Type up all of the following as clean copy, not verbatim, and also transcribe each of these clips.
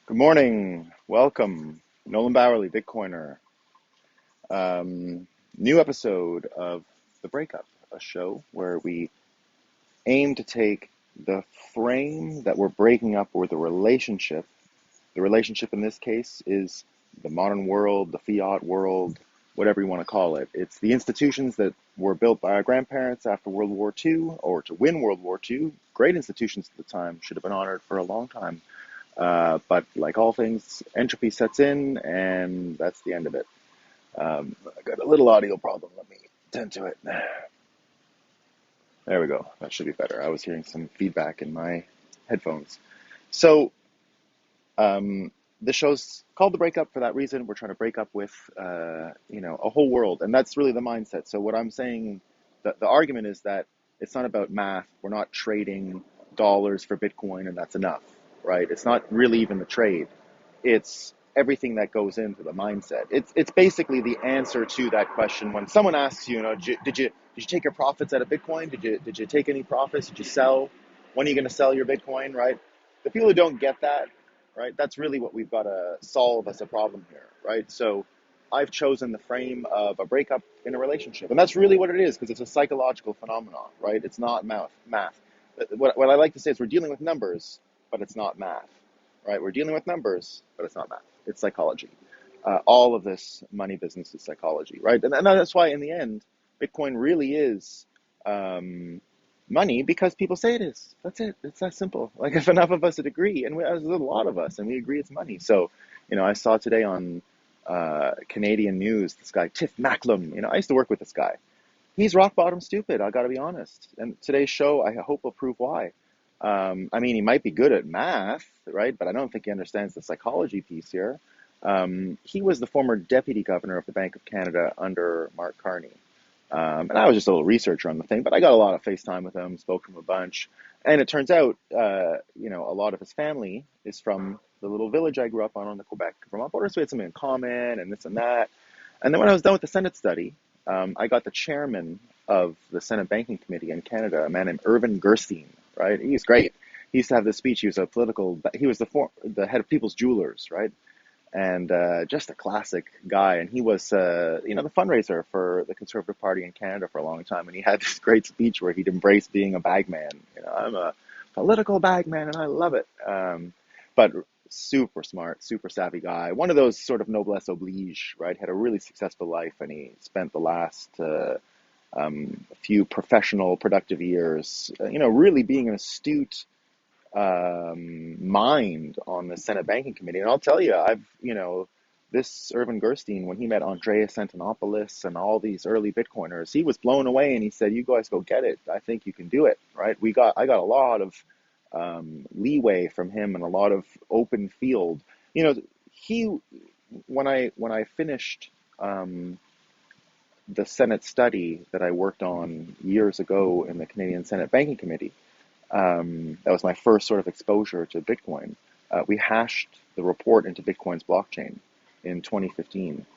Good morning. Welcome. Nolan Bowerly, Bitcoiner. Um, New episode of The Breakup, a show where we aim to take the frame that we're breaking up or the relationship. The relationship in this case is the modern world, the fiat world, whatever you want to call it. It's the institutions that were built by our grandparents after World War II or to win World War II. Great institutions at the time, should have been honored for a long time. But like all things, entropy sets in, and that's the end of it. I got a little audio problem. Let me tend to it. There we go. That should be better. I was hearing some feedback in my headphones. So, the show's called The Breakup for that reason. We're trying to break up with, a whole world, and that's really the mindset. So, what I'm saying, the argument is that it's not about math. We're not trading dollars for Bitcoin, and that's enough, right? It's not really even the trade. It's everything that goes into the mindset. It's basically the answer to that question when someone asks you, did you take your profits out of Bitcoin? Did you take any profits? Did you sell? When are you going to sell your Bitcoin? Right? The people who don't get that, right? That's really what we've got to solve as a problem here, right? So I've chosen the frame of a breakup in a relationship, and that's really what it is because it's a psychological phenomenon, right? It's not math. What I like to say is we're dealing with numbers, but it's not math, right? We're dealing with numbers, but it's not math. It's psychology. All of this money business is psychology, right? And that's why, in the end, Bitcoin really is um, money because people say it is. That's it. It's that simple. Like if enough of us would agree, and there's a lot of us, and we agree it's money. So, I saw today on Canadian news this guy Tiff Macklem. I used to work with this guy. He's rock bottom stupid. I got to be honest. And today's show, I hope, will prove why. I mean, he might be good at math, right? But I don't think he understands the psychology piece here. He was the former deputy governor of the Bank of Canada under Mark Carney. And I was just a little researcher on the thing, but I got a lot of FaceTime with him, spoke to him a bunch. And it turns out, a lot of his family is from the little village I grew up on the Quebec-Vermont border, so we had something in common and this and that. And then when I was done with the Senate study, I got the chairman of the Senate Banking Committee in Canada, a man named Irvin Gerstein, right? He's great. He used to have this speech. He was the head of People's Jewelers, right? And just a classic guy. And he was, the fundraiser for the Conservative Party in Canada for a long time. And he had this great speech where he'd embrace being a bagman. I'm a political bagman, and I love it. But super smart, super savvy guy. One of those sort of noblesse oblige, right? Had a really successful life, and he spent the last few professional, productive years, really being an astute mind on the Senate Banking Committee. And I'll tell you, this Irvin Gerstein, when he met Andreas Antonopoulos and all these early Bitcoiners, he was blown away and he said, "You guys go get it. I think you can do it." Right? I got a lot of leeway from him and a lot of open field. He when I finished the Senate study that I worked on years ago in the Canadian Senate Banking Committee, that was my first sort of exposure to Bitcoin. We hashed the report into Bitcoin's blockchain in 2015.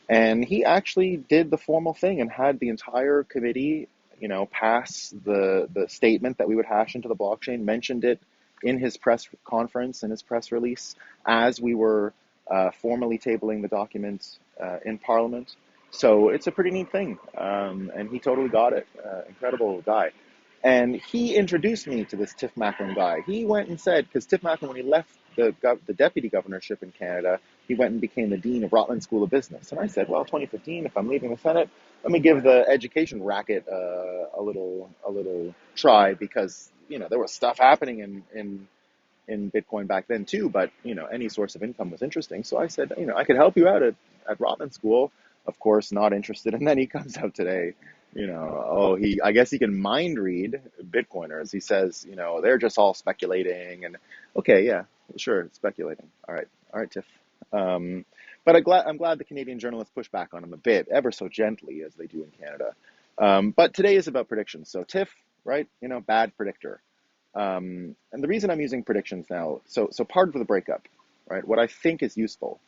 And he actually did the formal thing and had the entire committee, pass the statement that we would hash into the blockchain, mentioned it in his press conference and his press release as we were formally tabling the document in Parliament. So it's a pretty neat thing. And he totally got it. Incredible guy. And he introduced me to this Tiff Macklem guy. He went and said, because Tiff Macklem, when he left the deputy governorship in Canada, he went and became the dean of Rotland School of Business. And I said, well, 2015, if I'm leaving the Senate, let me give the education racket a little try, because there was stuff happening in Bitcoin back then too, but any source of income was interesting. So I said, I could help you out at Rotland School. Of course, not interested. And then he comes out today, I guess he can mind read Bitcoiners. He says, they're just all speculating. And okay, yeah, sure, speculating. All right, Tiff. But I'm glad the Canadian journalists push back on him a bit, ever so gently, as they do in Canada. But today is about predictions. So Tiff, right? Bad predictor. And the reason I'm using predictions now, so part of the breakup, right? What I think is useful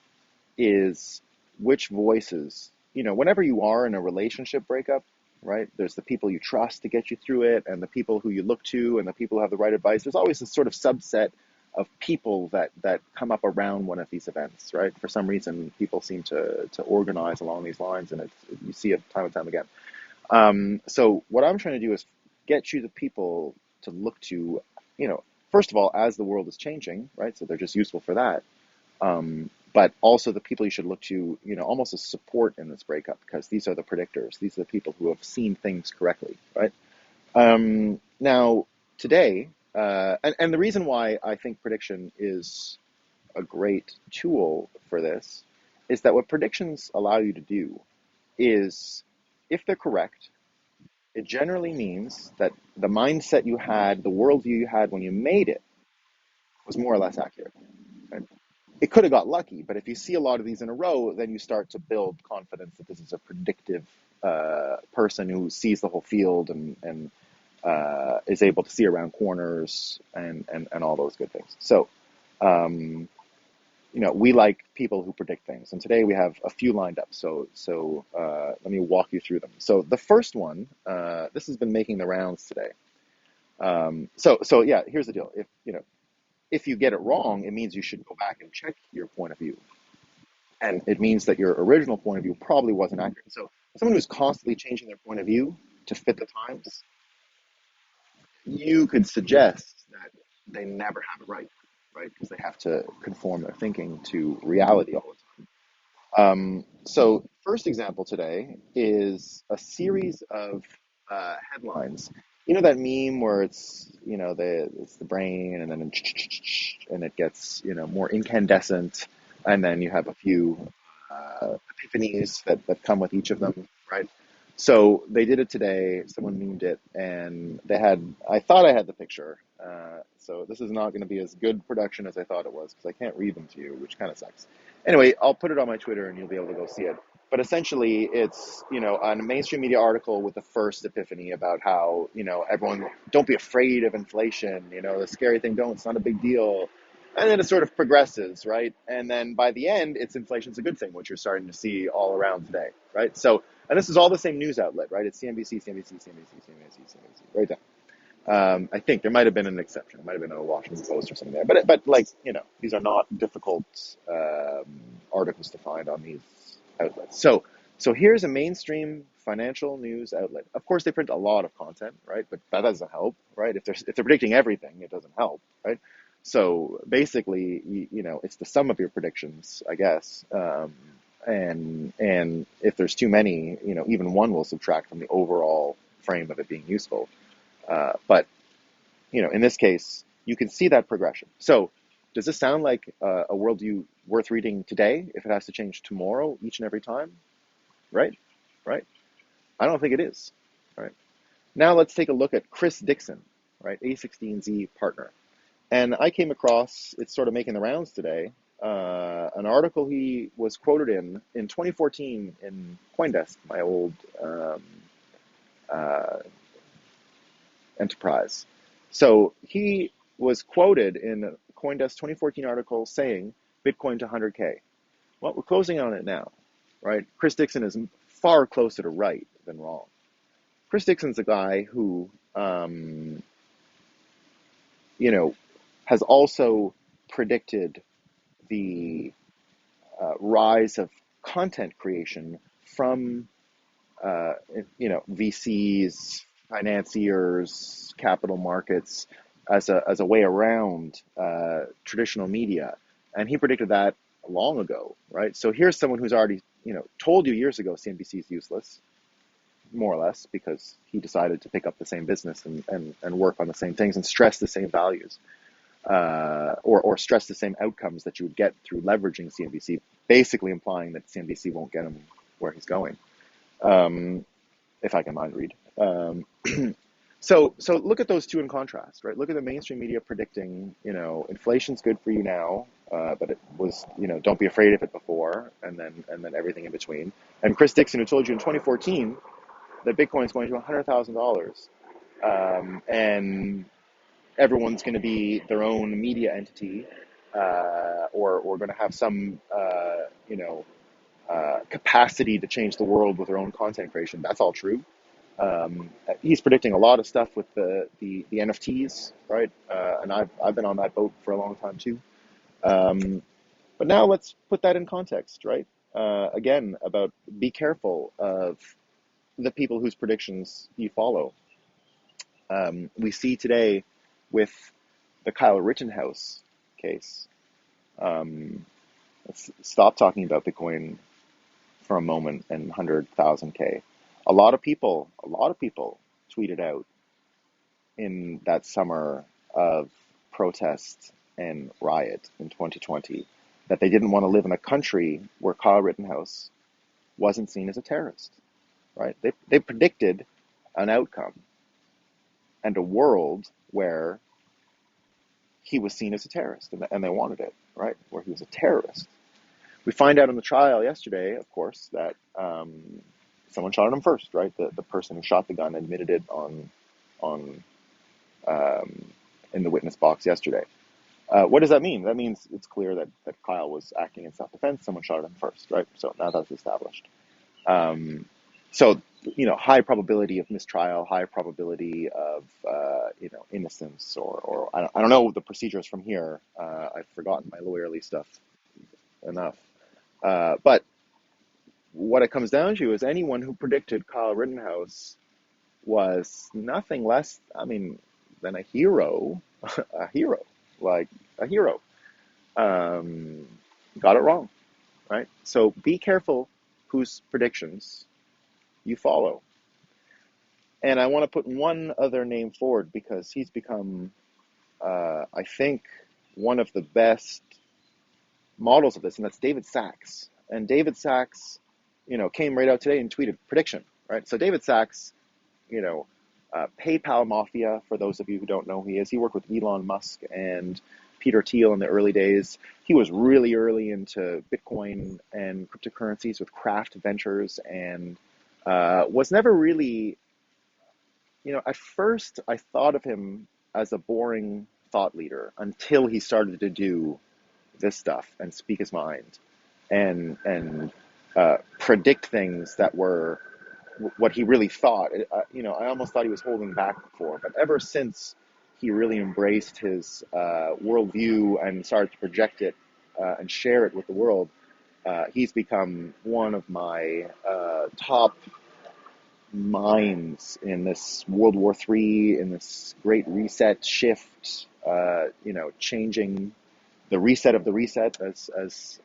is which voices, whenever you are in a relationship breakup, right? There's the people you trust to get you through it, and the people who you look to, and the people who have the right advice. There's always this sort of subset of people that come up around one of these events, right? For some reason, people seem to organize along these lines, and you see it time and time again. So what I'm trying to do is get you the people to look to, first of all, as the world is changing, right? So they're just useful for that. But also the people you should look to, almost as support in this breakup, because these are the predictors. These are the people who have seen things correctly, right? Now, today, and the reason why I think prediction is a great tool for this is that what predictions allow you to do is, if they're correct, it generally means that the mindset you had, the worldview you had when you made it, was more or less accurate. Right? It could have got lucky, but if you see a lot of these in a row, then you start to build confidence that this is a predictive person who sees the whole field and is able to see around corners and all those good things. So, we like people who predict things, and today we have a few lined up. So let me walk you through them. So the first one, this has been making the rounds today. So yeah, here's the deal. If you get it wrong, it means you should go back and check your point of view, and it means that your original point of view probably wasn't accurate. So someone who's constantly changing their point of view to fit the times, you could suggest that they never have it right? Because they have to conform their thinking to reality all the time. So first example today is a series of headlines. You know that meme where it's the brain and then and it gets more incandescent, and then you have a few epiphanies that come with each of them, right? So they did it today. Someone memed it, and I thought I had the picture. So this is not going to be as good production as I thought it was because I can't read them to you, which kind of sucks. Anyway, I'll put it on my Twitter and you'll be able to go see it. But essentially, it's a mainstream media article with the first epiphany about how everyone don't be afraid of inflation. The scary thing, don't. It's not a big deal. And then it sort of progresses, right? And then by the end, it's inflation's a good thing, which you're starting to see all around today, right? So, and this is all the same news outlet, right? It's CNBC, CNBC, CNBC, CNBC, CNBC, right down. I think there might have been an exception. It might have been a Washington Post or something there, but like these are not difficult articles to find on these outlets. So here's a mainstream financial news outlet. Of course, they print a lot of content, right? But that doesn't help, right? If they're predicting everything, it doesn't help, right? So basically, it's the sum of your predictions, I guess. And if there's too many, even one will subtract from the overall frame of it being useful. But in this case, you can see that progression. So, does this sound like a worldview worth reading today if it has to change tomorrow each and every time? Right? Right? I don't think it is. Right. Now let's take a look at Chris Dixon, right? A16Z partner. And I came across, it's sort of making the rounds today, an article he was quoted in 2014 in CoinDesk, my old uh, enterprise. So he was quoted in a CoinDesk 2014 article saying Bitcoin to 100K. Well, we're closing on it now, right? Chris Dixon is far closer to right than wrong. Chris Dixon's a guy who, has also predicted the rise of content creation from VCs, financiers, capital markets as a way around traditional media, and he predicted that long ago, right? So here's someone who's already told you years ago CNBC is useless, more or less, because he decided to pick up the same business and work on the same things and stress the same values, or stress the same outcomes that you would get through leveraging CNBC, basically implying that CNBC won't get him where he's going. If I can mind read. So look at those two in contrast, right? Look at the mainstream media predicting, inflation's good for you now, but it was, don't be afraid of it before, and then everything in between. And Chris Dixon, who told you in 2014 that Bitcoin is going to $100,000, and everyone's going to be their own media entity, or going to have some, capacity to change the world with their own content creation. That's all true. He's predicting a lot of stuff with the NFTs, right? And I've been on that boat for a long time too. Um, but now let's put that in context, right? Again, about be careful of the people whose predictions you follow. We see today with the Kyle Rittenhouse case. Um, let's stop talking about Bitcoin for a moment and 100,000K. A lot of people tweeted out in that summer of protest and riot in 2020 that they didn't want to live in a country where Kyle Rittenhouse wasn't seen as a terrorist, right? They predicted an outcome and a world where he was seen as a terrorist, and they wanted it, right? Where he was a terrorist. We find out in the trial yesterday, of course, that someone shot at him first, right? The person who shot the gun admitted it on um, in the witness box yesterday. What does that mean? That means it's clear that Kyle was acting in self-defense. Someone shot at him first, right? So now that's established. Um, so, high probability of mistrial, high probability of, innocence, or I don't know the procedures from here. I've forgotten my lawyerly stuff enough. But what it comes down to is anyone who predicted Kyle Rittenhouse was nothing less, than a hero, a hero, like a hero, um, got it wrong, right? So be careful whose predictions you follow. And I want to put one other name forward because he's become, I think, one of the best models of this, and that's David Sachs. And David Sachs, came right out today and tweeted prediction, right? So David Sachs, you know, PayPal Mafia, for those of you who don't know who he is, he worked with Elon Musk and Peter Thiel in the early days. He was really early into Bitcoin and cryptocurrencies with Craft Ventures and was never really, at first I thought of him as a boring thought leader until he started to do this stuff and speak his mind and predict things that were what he really thought. I almost thought he was holding back before, but ever since he really embraced his worldview and started to project it and share it with the world, he's become one of my top minds in this World War III, in this great reset shift, changing the reset of the reset, as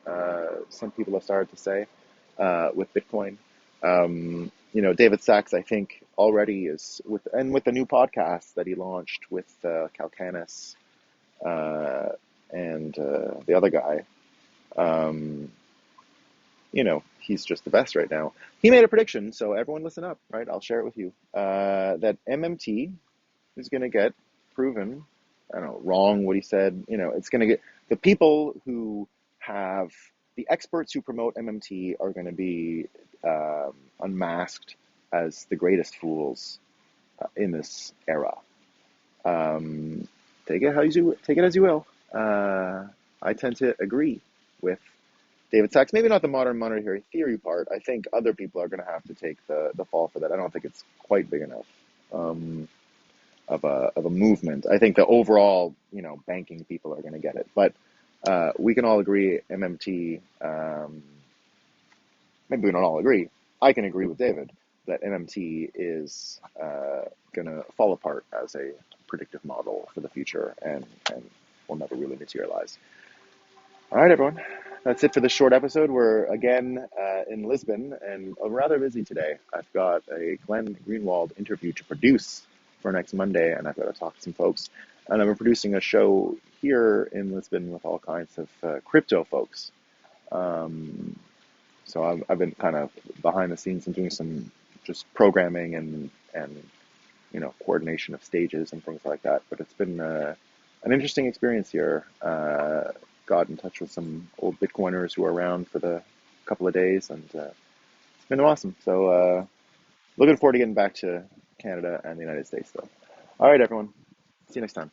some people have started to say, with Bitcoin. David Sachs, I think, already is with the new podcast that he launched with Calcanis and the other guy. He's just the best right now. He made a prediction, so everyone listen up, right? I'll share it with you. That MMT is going to get proven, I don't know, wrong what he said. It's going to get, the people who have, the experts who promote MMT are going to be unmasked as the greatest fools in this era. Take it as you will. I tend to agree with David Sachs. Maybe not the modern monetary theory part. I think other people are going to have to take the fall for that. I don't think it's quite big enough of a movement. I think the overall, banking people are going to get it. But we can all agree MMT, maybe we don't all agree. I can agree with David that MMT is going to fall apart as a predictive model for the future and will never really materialize. All right, everyone. That's it for this short episode. We're again in Lisbon and rather busy today. I've got a Glenn Greenwald interview to produce for next Monday, and I've got to talk to some folks. And I'm producing a show here in Lisbon with all kinds of crypto folks. So I've been kind of behind the scenes and doing some just programming and coordination of stages and things like that. But it's been an interesting experience here. Got in touch with some old Bitcoiners who are around for the couple of days, and it's been awesome. So looking forward to getting back to Canada and the United States, though. All right, everyone. See you next time.